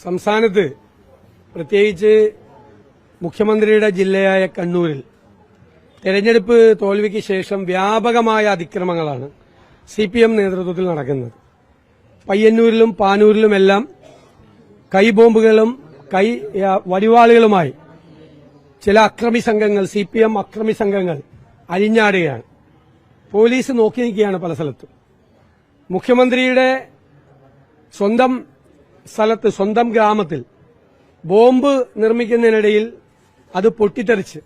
സംസ്ഥാനത്ത് പ്രത്യേകിച്ച് മുഖ്യമന്ത്രിയുടെ ജില്ലയായ കണ്ണൂരിൽ തെരഞ്ഞെടുപ്പ് തോൽവിക്ക് ശേഷം വ്യാപകമായ അതിക്രമങ്ങളാണ് സിപിഎം നേതൃത്വത്തിൽ നടക്കുന്നത്. പയ്യന്നൂരിലും പാനൂരിലുമെല്ലാം കൈബോംബുകളും വടിവാളുകളുമായി ചില അക്രമി സംഘങ്ങൾ, സിപിഎം അക്രമി സംഘങ്ങൾ അഴിഞ്ഞാടുകയാണ്. പോലീസ് നോക്കി നിൽക്കുകയാണ് പല സ്ഥലത്തും. മുഖ്യമന്ത്രിയുടെ സ്വന്തം സ്ഥലത്ത്, സ്വന്തം ഗ്രാമത്തിൽ ബോംബ് നിർമ്മിക്കുന്നതിനിടയിൽ അത് പൊട്ടിത്തെറിച്ച്,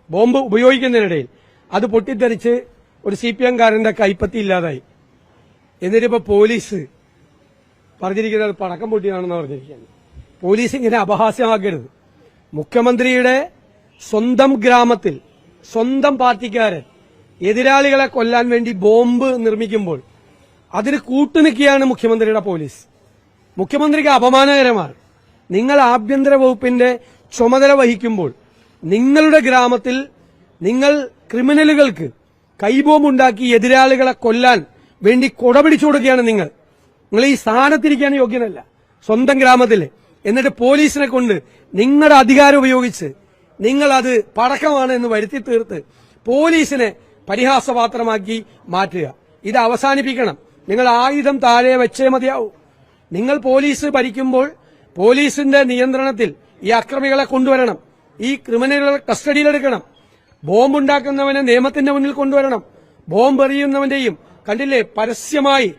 ബോംബ് ഉപയോഗിക്കുന്നതിനിടയിൽ അത് പൊട്ടിത്തെറിച്ച് ഒരു സിപിഎംകാരന്റെ കൈപ്പത്തി ഇല്ലാതായി. എന്നിട്ടിപ്പോ പോലീസ് പറഞ്ഞിരിക്കുന്നത് പടക്കം പൊട്ടിയാണെന്ന് പറഞ്ഞിരിക്കുകയാണ്. പോലീസ് ഇങ്ങനെ അപഹാസ്യമാക്കരുത്. മുഖ്യമന്ത്രിയുടെ സ്വന്തം ഗ്രാമത്തിൽ സ്വന്തം പാർട്ടിക്കാരൻ എതിരാളികളെ കൊല്ലാൻ വേണ്ടി ബോംബ് നിർമ്മിക്കുമ്പോൾ അതിന് കൂട്ടുനിൽക്കുകയാണ് മുഖ്യമന്ത്രിയുടെ പോലീസ്. മുഖ്യമന്ത്രിക്ക് അപമാനകരമാണ്. നിങ്ങൾ ആഭ്യന്തര വകുപ്പിന്റെ ചുമതല വഹിക്കുമ്പോൾ നിങ്ങളുടെ ഗ്രാമത്തിൽ നിങ്ങൾ ക്രിമിനലുകൾക്ക് കൈബോംബുണ്ടാക്കി എതിരാളികളെ കൊല്ലാൻ വേണ്ടി കൊടപിടിച്ചു കൊടുക്കുകയാണ്. നിങ്ങൾ ഈ സ്ഥാനത്തിരിക്കാൻ യോഗ്യനല്ല സ്വന്തം ഗ്രാമത്തിൽ. എന്നിട്ട് പോലീസിനെ കൊണ്ട് നിങ്ങളുടെ അധികാരം ഉപയോഗിച്ച് നിങ്ങളത് പടക്കമാണ് എന്ന് വരുത്തി തീർത്ത് പോലീസിനെ പരിഹാസപാത്രമാക്കി മാറ്റുക. ഇത് അവസാനിപ്പിക്കണം. നിങ്ങൾ ആയുധം താഴെ വെച്ചേ മതിയാവൂ. നിങ്ങൾ പോലീസ് ഭരിക്കുമ്പോൾ പോലീസിന്റെ നിയന്ത്രണത്തിൽ ഈ അക്രമികളെ കൊണ്ടുവരണം. ഈ ക്രിമിനലുകളെ കസ്റ്റഡിയിലെടുക്കണം. ബോംബുണ്ടാക്കുന്നവനെ നിയമത്തിന്റെ മുന്നിൽ കൊണ്ടുവരണം. ബോംബ് എറിയുന്നവന്റെയും കണ്ടില്ലേ, പരസ്യമായി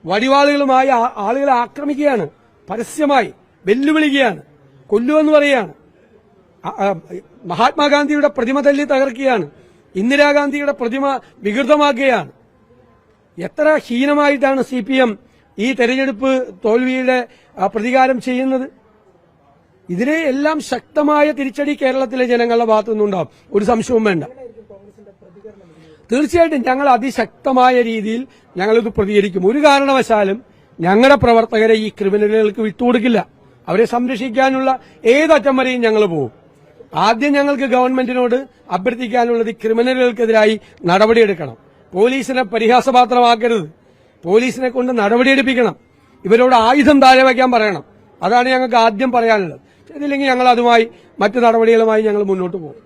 വടിവാളുകളുമായി ആളുകളെ ആക്രമിക്കുകയാണ്, പരസ്യമായി വെല്ലുവിളിക്കുകയാണ്, കൊല്ലുമെന്ന് പറയുകയാണ്. മഹാത്മാഗാന്ധിയുടെ പ്രതിമ തല്ലി തകർക്കുകയാണ്, ഇന്ദിരാഗാന്ധിയുടെ പ്രതിമ വികൃതമാക്കുകയാണ്. എത്ര ഹീനമായിട്ടാണ് സിപിഎം ഈ തെരഞ്ഞെടുപ്പ് തോൽവിയുടെ പ്രതികാരം ചെയ്യുന്നത്. ഇതിനെ എല്ലാം ശക്തമായ തിരിച്ചടി കേരളത്തിലെ ജനങ്ങളുടെ ഭാഗത്തുനിന്നുണ്ടാവും, ഒരു സംശയവും വേണ്ട. തീർച്ചയായിട്ടും ഞങ്ങൾ അതിശക്തമായ രീതിയിൽ ഞങ്ങളിത് പ്രതികരിക്കും. ഒരു കാരണവശാലും ഞങ്ങളുടെ പ്രവർത്തകരെ ഈ ക്രിമിനലുകൾക്ക് വിട്ടുകൊടുക്കില്ല. അവരെ സംരക്ഷിക്കാനുള്ള ഏതറ്റം വരെയും ഞങ്ങൾ പോകും. ആദ്യം ഞങ്ങൾക്ക് ഗവൺമെന്റിനോട് അഭ്യർത്ഥിക്കാനുള്ളത് ക്രിമിനലുകൾക്കെതിരായി നടപടിയെടുക്കണം. പോലീസിനെ പരിഹാസപാത്രമാക്കരുത്. പോലീസിനെ കൊണ്ട് നടപടിയെടുപ്പിക്കണം. ഇവരോട് ആയുധം താഴെ വയ്ക്കാൻ പറയണം. അതാണ് ഞങ്ങൾക്ക് ആദ്യം പറയാനുള്ളത്. ഇതില്ലെങ്കിൽ ഞങ്ങൾ അതുമായി മറ്റു നടപടികളുമായി ഞങ്ങൾ മുന്നോട്ട് പോകും.